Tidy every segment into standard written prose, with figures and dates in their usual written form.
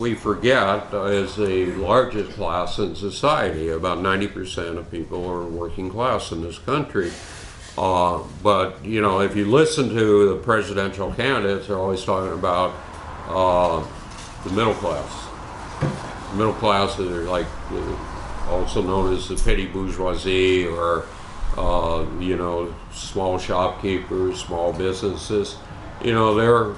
we forget is the largest class in society. About 90% of people are working class in this country. But, you know, if you listen to the presidential candidates, they're always talking about the middle class. The middle class are like also known as the petty bourgeoisie, or, you know, small shopkeepers, small businesses. You know, they're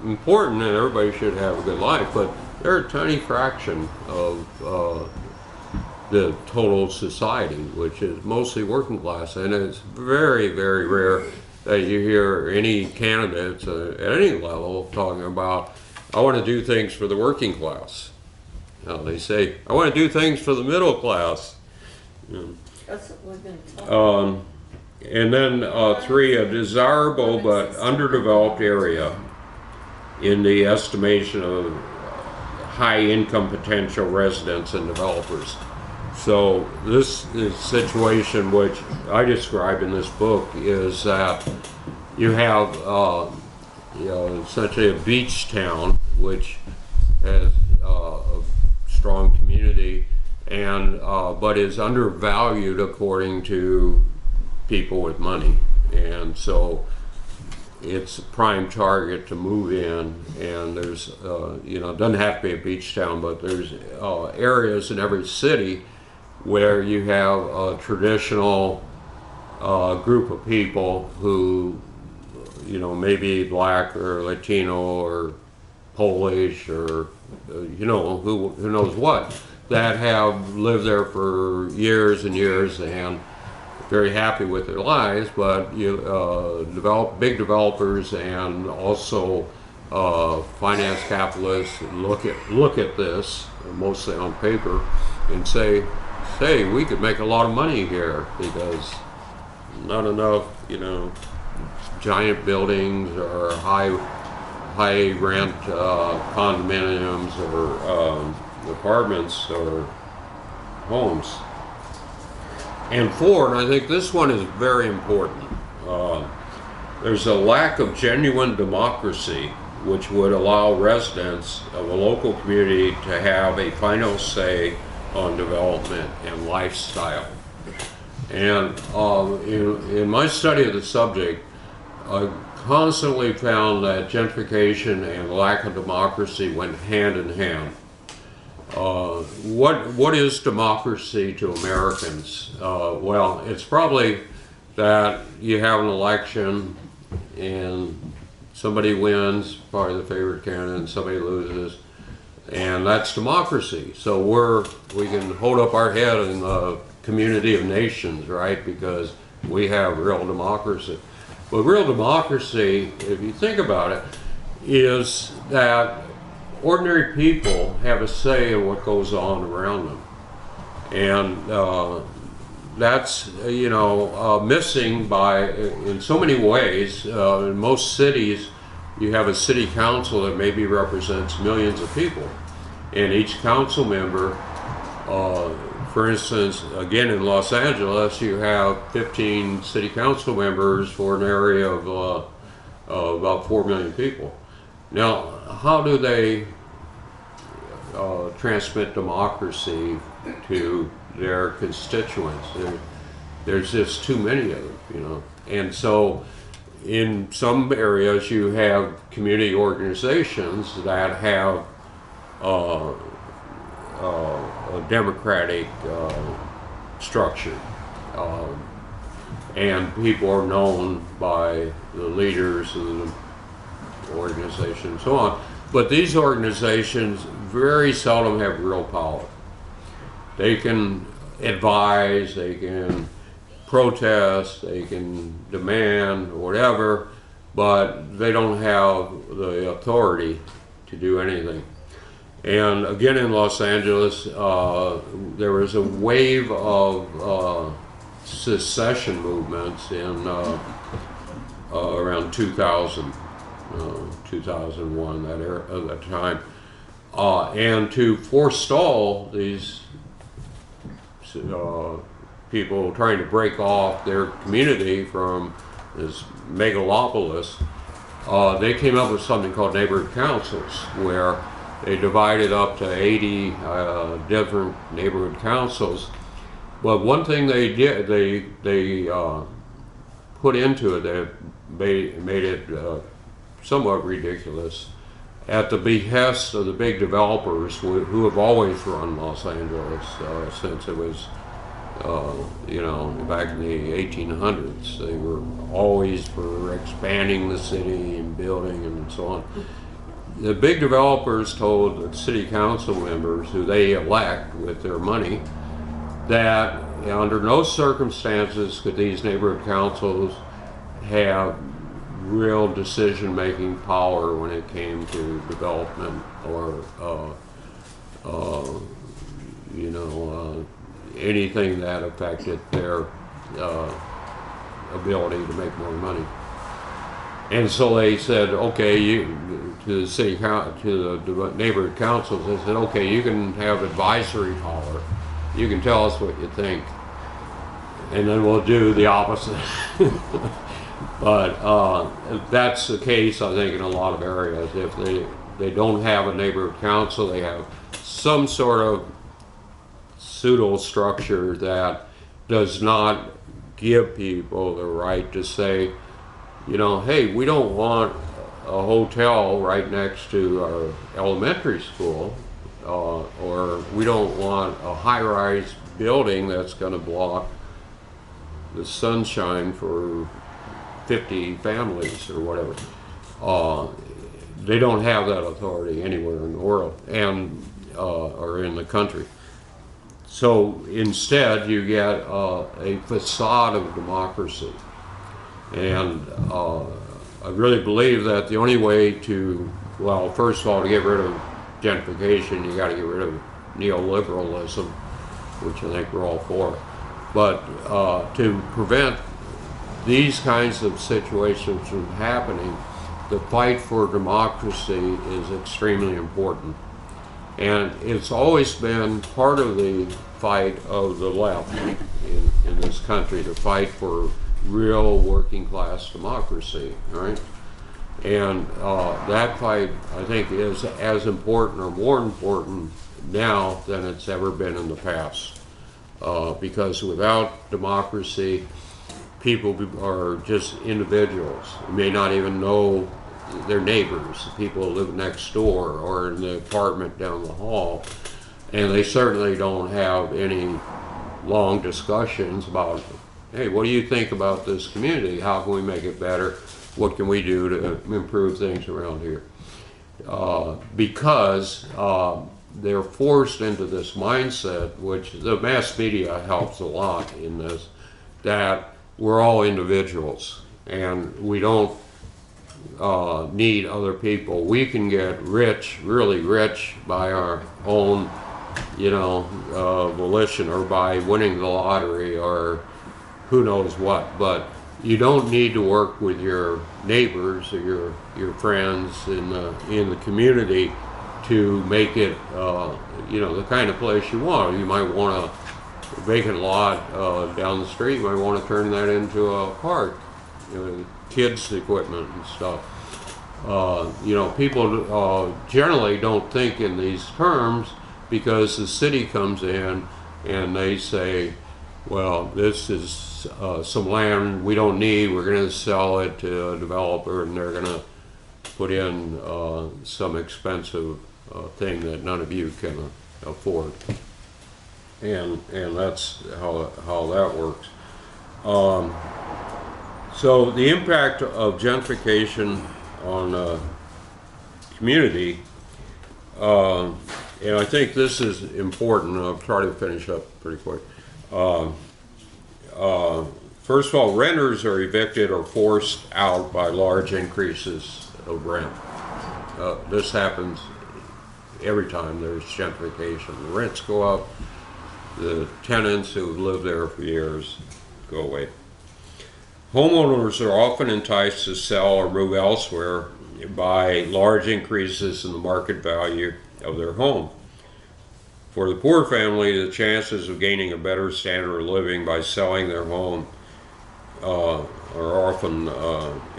important and everybody should have a good life, but they're a tiny fraction of the total society, which is mostly working class, and it's very, very rare that you hear any candidates at any level talking about, I want to do things for the working class. Now they say, I want to do things for the middle class. That's what we've been talking. And then 3, a desirable but underdeveloped area in the estimation of high income potential residents and developers. So this is a situation which I describe in this book is that you have you know, essentially a beach town which has a strong community and but is undervalued according to people with money, and so it's a prime target to move in. And there's you know, it doesn't have to be a beach town, but there's areas in every city where you have a traditional group of people who, you know, maybe black or Latino or Polish or you know, who knows what, that have lived there for years and years and very happy with their lives. But you big developers and also finance capitalists look at this mostly on paper and say, we could make a lot of money here because not enough, you know, giant buildings or high rent condominiums or apartments or homes. And 4, and I think this one is very important, there's a lack of genuine democracy which would allow residents of a local community to have a final say on development and lifestyle. And in my study of the subject, I constantly found that gentrification and lack of democracy went hand in hand. What is democracy to Americans? Well, it's probably that you have an election and somebody wins, probably the favorite candidate, and somebody loses, and that's democracy. So we can hold up our head in the community of nations, right? Because we have real democracy. But real democracy, if you think about it, is that ordinary people have a say in what goes on around them. And that's, you know, missing in so many ways. In most cities, you have a city council that maybe represents millions of people. And each council member, for instance, again in Los Angeles, you have 15 city council members for an area of about 4 million people. Now, how do they transmit democracy to their constituents? There's just too many of them, you know. And so in some areas you have community organizations that have a democratic structure, and people are known by the leaders of the organization and so on. But these organizations very seldom have real power. They can advise, they can protest, they can demand, or whatever, but they don't have the authority to do anything. And again in Los Angeles, there was a wave of secession movements in around 2000, 2001, that time. And to forestall these people trying to break off their community from this megalopolis, they came up with something called neighborhood councils, where they divided up to 80 different neighborhood councils. But one thing they did, they put into it that made it somewhat ridiculous, at the behest of the big developers who have always run Los Angeles since it was, you know, back in the 1800s. They were always for expanding the city and building and so on. The big developers told the city council members, who they elect with their money, that under no circumstances could these neighborhood councils have real decision-making power when it came to development or you know, anything that affected their ability to make more money. And so they said, okay, to the city to the neighborhood councils, they said, okay, you can have advisory power. You can tell us what you think, and then we'll do the opposite. But that's the case, I think, in a lot of areas. If they don't have a neighborhood council, they have some sort of pseudo structure that does not give people the right to say, you know, hey, we don't want a hotel right next to our elementary school, or we don't want a high-rise building that's going to block the sunshine for 50 families or whatever. They don't have that authority anywhere in the world, and or in the country. So instead, you get a facade of democracy. And I really believe that the only way to, well, first of all, to get rid of gentrification, you got to get rid of neoliberalism, which I think we're all for. But to prevent these kinds of situations from happening, the fight for democracy is extremely important. And it's always been part of the fight of the left in this country, to fight for real working class democracy, right? And that fight, I think, is as important or more important now than it's ever been in the past. Because without democracy, people are just individuals. You may not even know their neighbors, the people who live next door or in the apartment down the hall. And they certainly don't have any long discussions about, hey, what do you think about this community? How can we make it better? What can we do to improve things around here? Because they're forced into this mindset, which the mass media helps a lot in this, that we're all individuals and we don't need other people. We can get rich, really rich, by our own, you know, volition, or by winning the lottery, or who knows what. But you don't need to work with your neighbors or your friends in the community to make it, you know, the kind of place you want. You might want a vacant lot down the street. You might want to turn that into a park, you know, kids' equipment and stuff. You know, people generally don't think in these terms, because the city comes in and they say, well, this is some land we don't need, we're going to sell it to a developer, and they're going to put in some expensive thing that none of you can afford. And that's how that works. So the impact of gentrification on community, and I think this is important. I'll try to finish up pretty quick. First of all, renters are evicted or forced out by large increases of rent. This happens every time there's gentrification. The rents go up, the tenants who've lived there for years go away. Homeowners are often enticed to sell or move elsewhere by large increases in the market value of their home. For the poor family, the chances of gaining a better standard of living by selling their home are often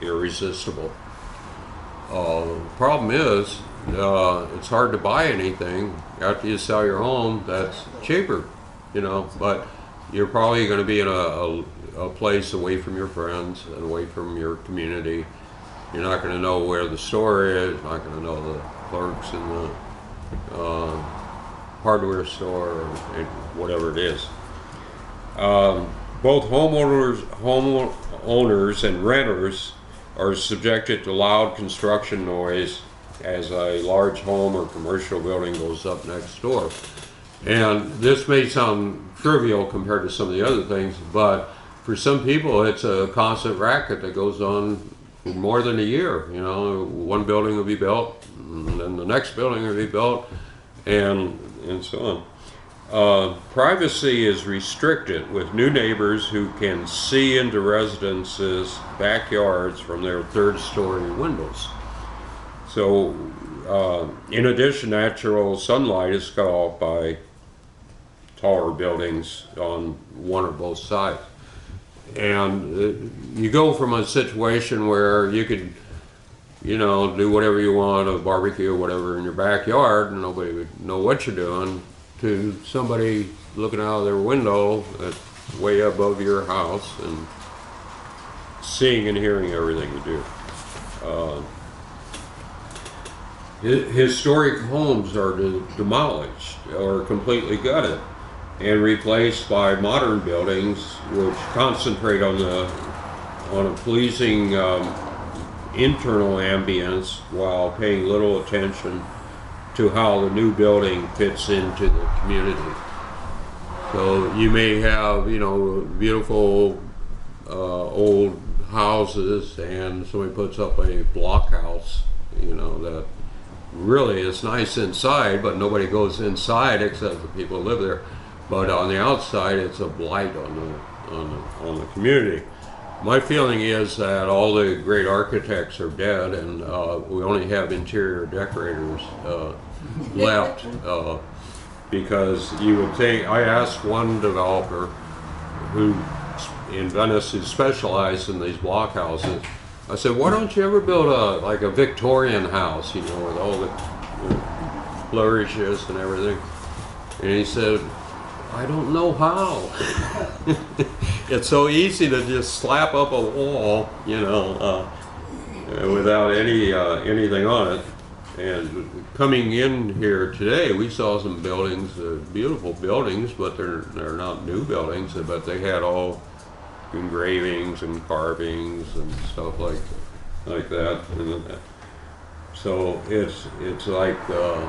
irresistible. The problem is it's hard to buy anything after you sell your home that's cheaper, you know. But you're probably going to be in a place away from your friends and away from your community. You're not going to know where the store is. You're not going to know the clerks in the hardware store or whatever it is. Both homeowners and renters are subjected to loud construction noise as a large home or commercial building goes up next door. And this may sound trivial compared to some of the other things, but for some people it's a constant racket that goes on for more than a year. You know, one building will be built, and then the next building will be built, and so on. Privacy is restricted with new neighbors who can see into residences' backyards from their third-story windows. So, in addition, natural sunlight is cut off by taller buildings on one or both sides. And you go from a situation where you could, you know, do whatever you want, a barbecue or whatever in your backyard, and nobody would know what you're doing, to somebody looking out of their window that's way above your house and seeing and hearing everything you do. Historic homes are demolished or completely gutted and replaced by modern buildings which concentrate on a pleasing internal ambience while paying little attention to how the new building fits into the community. So you may have, you know, beautiful old houses, and somebody puts up a blockhouse, you know, that really is nice inside, but nobody goes inside except the people who live there. But on the outside, it's a blight on the community. My feeling is that all the great architects are dead, and we only have interior decorators left, because you would think, I asked one developer who in Venice who specialized in these block houses, I said, why don't you ever build like a Victorian house, you know, with all the flourishes and everything? And he said, I don't know how. It's so easy to just slap up a wall, you know, without anything on it. And coming in here today, we saw some buildings, beautiful buildings, but they're not new buildings, but they had all engravings and carvings and stuff like that. And so it's like the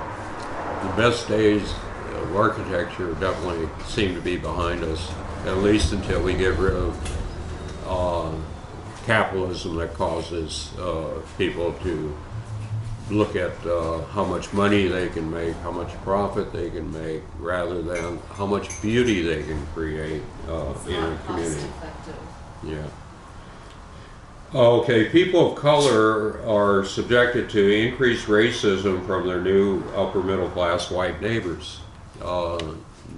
best days of architecture definitely seem to be behind us, at least until we get rid of capitalism that causes people to look at how much money they can make, how much profit they can make, rather than how much beauty they can create in a community. Yeah. Okay, people of color are subjected to increased racism from their new upper middle class white neighbors.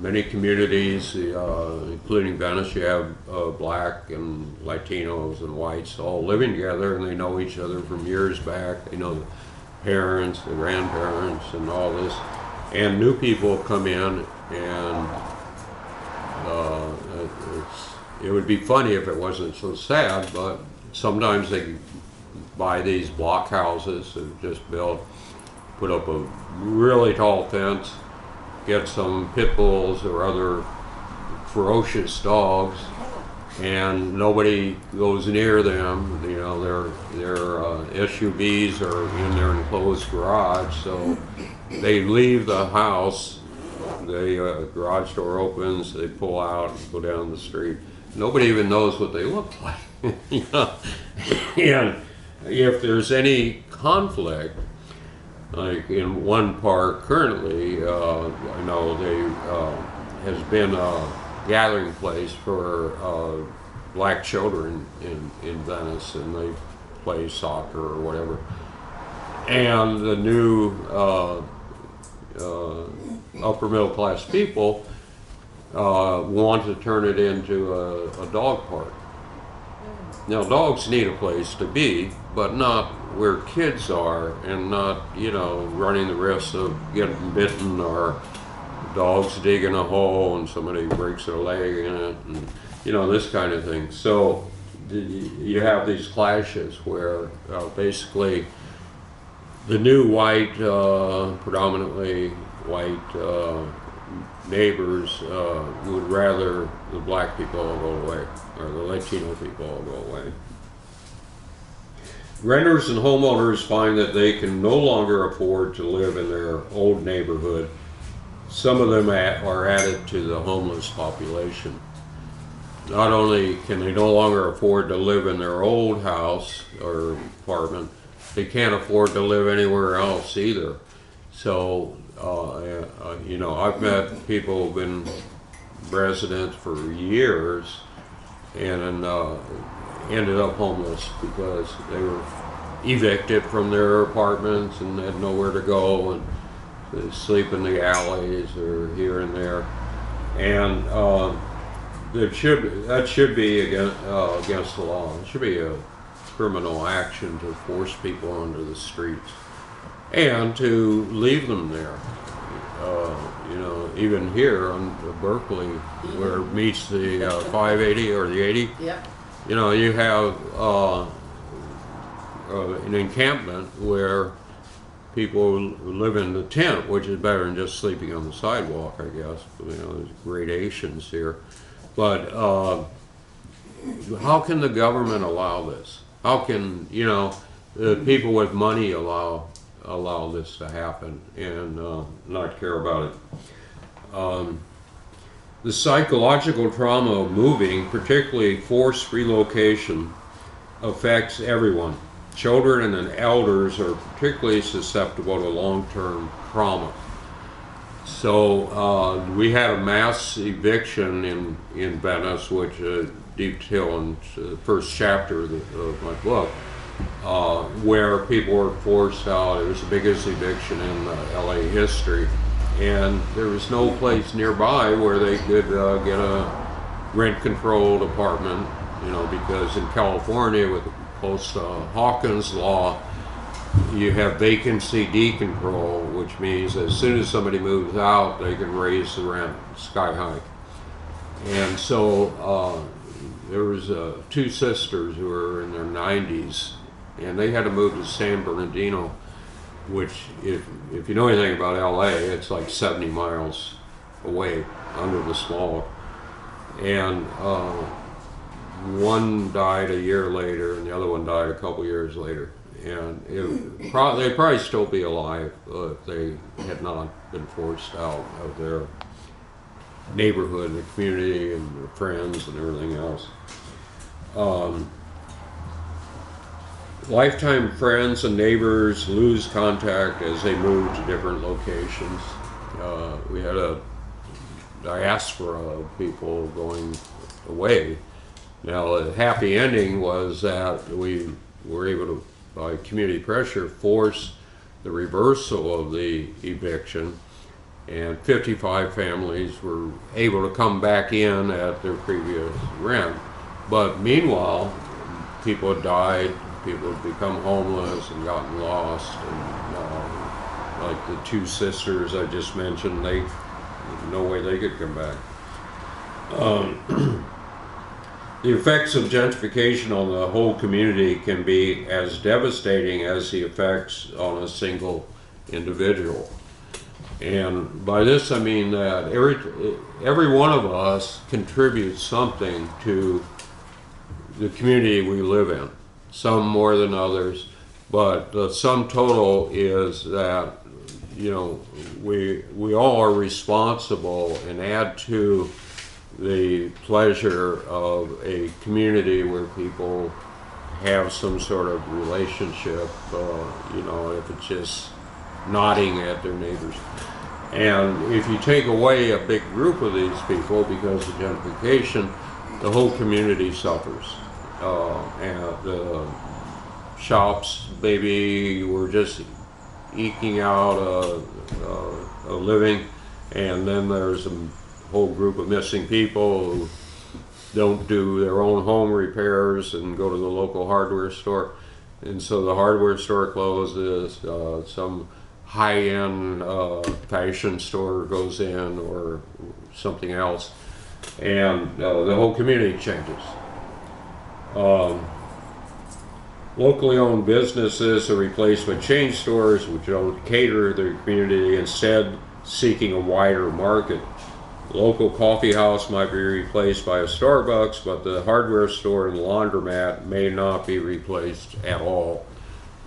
Many communities, including Venice, you have black and Latinos and whites all living together, and they know each other from years back. They know the parents, the grandparents, and all this. And new people come in, and it would be funny if it wasn't so sad, but sometimes they buy these block houses that are just built, put up a really tall fence, get some pit bulls or other ferocious dogs, and nobody goes near them. You know, their SUVs are in their enclosed garage, so they leave the house, the garage door opens, they pull out and go down the street. Nobody even knows what they look like. You know? And if there's any conflict, like in one park currently, I know has been a gathering place for black children in Venice, and they play soccer or whatever. And the new upper middle class people want to turn it into a dog park. Now, dogs need a place to be, but not where kids are and not, running the risk of getting bitten or dogs digging a hole and somebody breaks their leg in it, and this kind of thing. So you have these clashes where basically the new white, predominantly white neighbors would rather the black people all go away, or the Latino people all go away. Renters and homeowners find that they can no longer afford to live in their old neighborhood. Some of them are added to the homeless population. Not only can they no longer afford to live in their old house or apartment, they can't afford to live anywhere else either. So, I've met people who've been residents for years and ended up homeless because they were evicted from their apartments and had nowhere to go, and they sleep in the alleys or here and there. And that should be against the law. It should be a criminal action to force people onto the streets and to leave them there. Even here on Berkeley, where it meets the 580 or the 80, Yep. You have an encampment where people live in the tent, which is better than just sleeping on the sidewalk, I guess. There's gradations here. But how can the government allow this? How can, the people with money allow this to happen and not care about it? The psychological trauma of moving, particularly forced relocation, affects everyone. Children and elders are particularly susceptible to long-term trauma. So we had a mass eviction in Venice, which detail in the first chapter of my book, where people were forced out. It was the biggest eviction in LA history, and there was no place nearby where they could get a rent-controlled apartment, because in California, with the post-Hawkins law, you have vacancy decontrol, which means as soon as somebody moves out, they can raise the rent sky high. And so there was two sisters who were in their 90s, and they had to move to San Bernardino, which, if you know anything about LA, it's like 70 miles away under the smog. And one died a year later, and the other one died a couple years later. And they'd probably still be alive if they had not been forced out of their neighborhood, the community, and their friends, and everything else. Lifetime friends and neighbors lose contact as they move to different locations. We had a diaspora of people going away. Now, the happy ending was that we were able to, by community pressure, force the reversal of the eviction, and 55 families were able to come back in at their previous rent. But meanwhile, people had died, people had become homeless and gotten lost, and like the two sisters I just mentioned, there's no way they could come back. The effects of gentrification on the whole community can be as devastating as the effects on a single individual. And by this I mean that every one of us contributes something to the community we live in, some more than others, but the sum total is that we all are responsible and add to the pleasure of a community where people have some sort of relationship, if it's just nodding at their neighbors. And if you take away a big group of these people because of gentrification, the whole community suffers. And the shops maybe were just eking out a living, and then there's a whole group of missing people who don't do their own home repairs and go to the local hardware store. and so the hardware store closes, some high-end fashion store goes in, or something else, and the whole community changes. Locally owned businesses are replaced by chain stores which don't cater to the community, instead seeking a wider market. Local coffee house might be replaced by a Starbucks, but the hardware store and laundromat may not be replaced at all.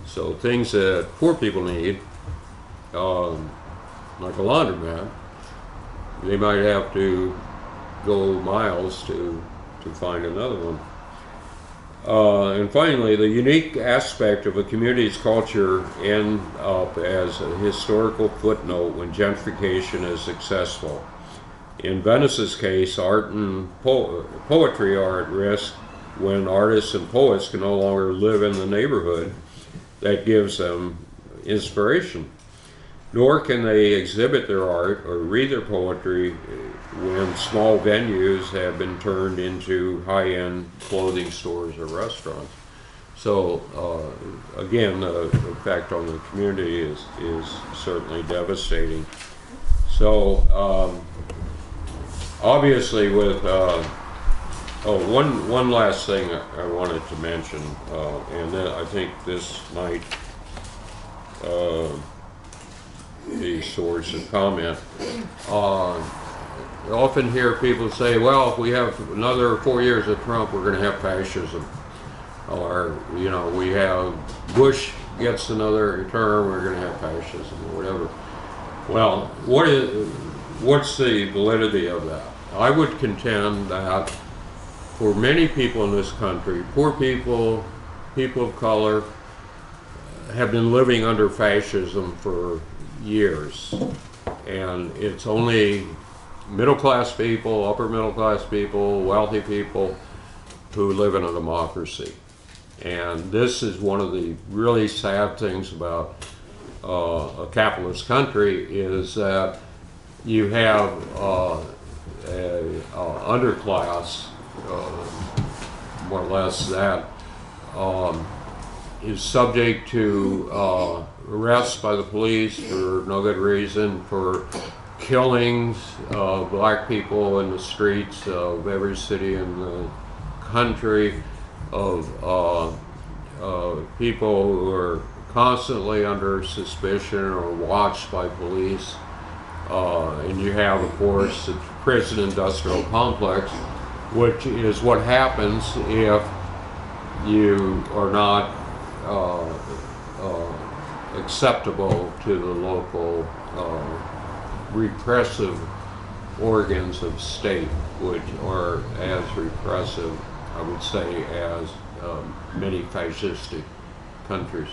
So things that poor people need, like a laundromat, they might have to go miles to find another one. And finally, the unique aspect of a community's culture ends up as a historical footnote when gentrification is successful. In Venice's case, art and poetry are at risk when artists and poets can no longer live in the neighborhood that gives them inspiration. Nor can they exhibit their art or read their poetry when small venues have been turned into high-end clothing stores or restaurants. So again, the effect on the community is certainly devastating. So obviously with, one last thing I wanted to mention, and then I think this might be a source of comment. I often hear people say, well, if we have another 4 years of Trump, we're going to have fascism. Or, you know, we have Bush gets another term, we're going to have fascism, or whatever. Well, what's the validity of that? I would contend that for many people in this country, poor people, people of color, have been living under fascism for years. And it's only middle-class people, upper-middle-class people, wealthy people who live in a democracy. And this is one of the really sad things about a capitalist country, is that you have an underclass, more or less, that is subject to arrest by the police for no good reason, for killings of black people in the streets of every city in the country, of people who are constantly under suspicion or watched by police. And you have, of course, the prison industrial complex, which is what happens if you are not acceptable to the local repressive organs of state, which are as repressive, I would say, as many fascistic countries.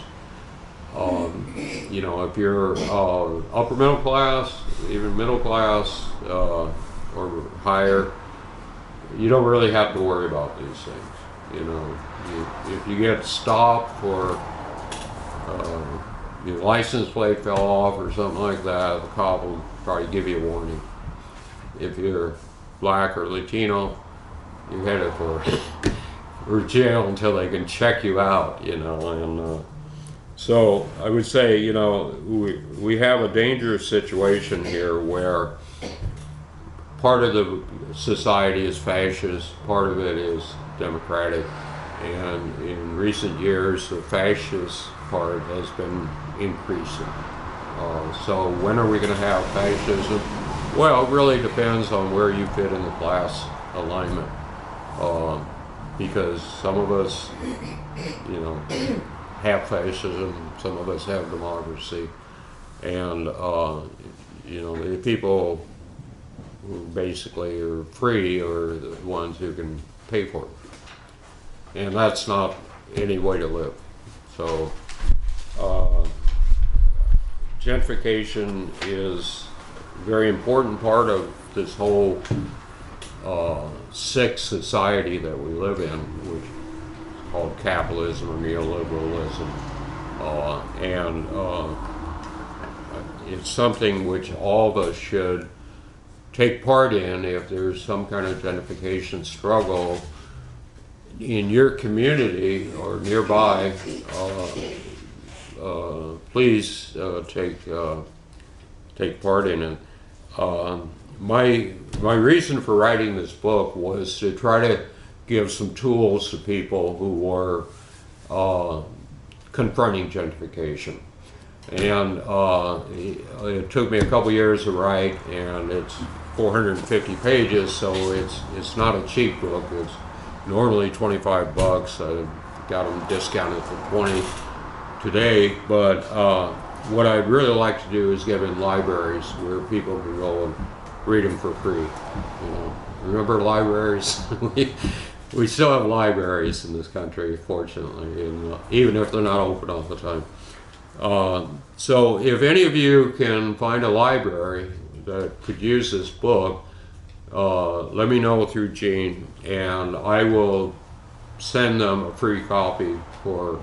You know, if you're upper middle class, even middle class, or higher, you don't really have to worry about these things. You know, if you get stopped for your license plate fell off or something like that, the cop will probably give you a warning. If you're black or Latino, you're headed for jail until they can check you out, you know. And so I would say, you know, we have a dangerous situation here where part of the society is fascist, part of it is democratic, and in recent years the fascist part has been increasing. So when are we going to have fascism? Well, it really depends on where you fit in the class alignment, because some of us, you know, have fascism, some of us have democracy, and you know, the people who basically are free are the ones who can pay for it, and that's not any way to live. So gentrification is a very important part of this whole sick society that we live in, which is called capitalism or neoliberalism, and it's something which all of us should take part in. If there's some kind of gentrification struggle, in your community or nearby, please take part in it. My reason for writing this book was to try to give some tools to people who were confronting gentrification. And it took me a couple years to write, and it's 450 pages, so it's not a cheap book. It's normally $25. I got them discounted for 20 today, but what I'd really like to do is get in libraries where people can go and read them for free. You know, remember libraries? We still have libraries in this country, fortunately, and even if they're not open all the time. So if any of you can find a library that could use this book, let me know through Gene, and I will send them a free copy for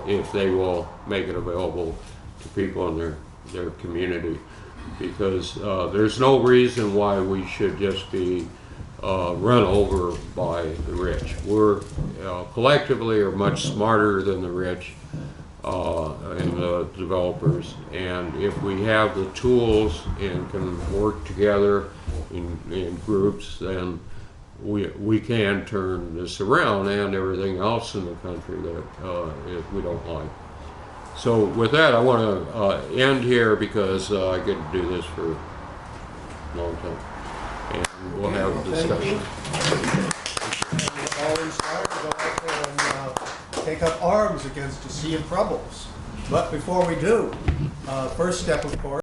if they will make it available to people in their community, because there's no reason why we should just be run over by the rich. We're collectively are much smarter than the rich and the developers, and if we have the tools and can work together in groups, then we can turn this around and everything else in the country that we don't like. So with that, I want to end here because I get to do this for a long time, and we'll have a discussion. We're all inspired to go out there and take up arms against the sea of troubles. But before we do, first step, of course,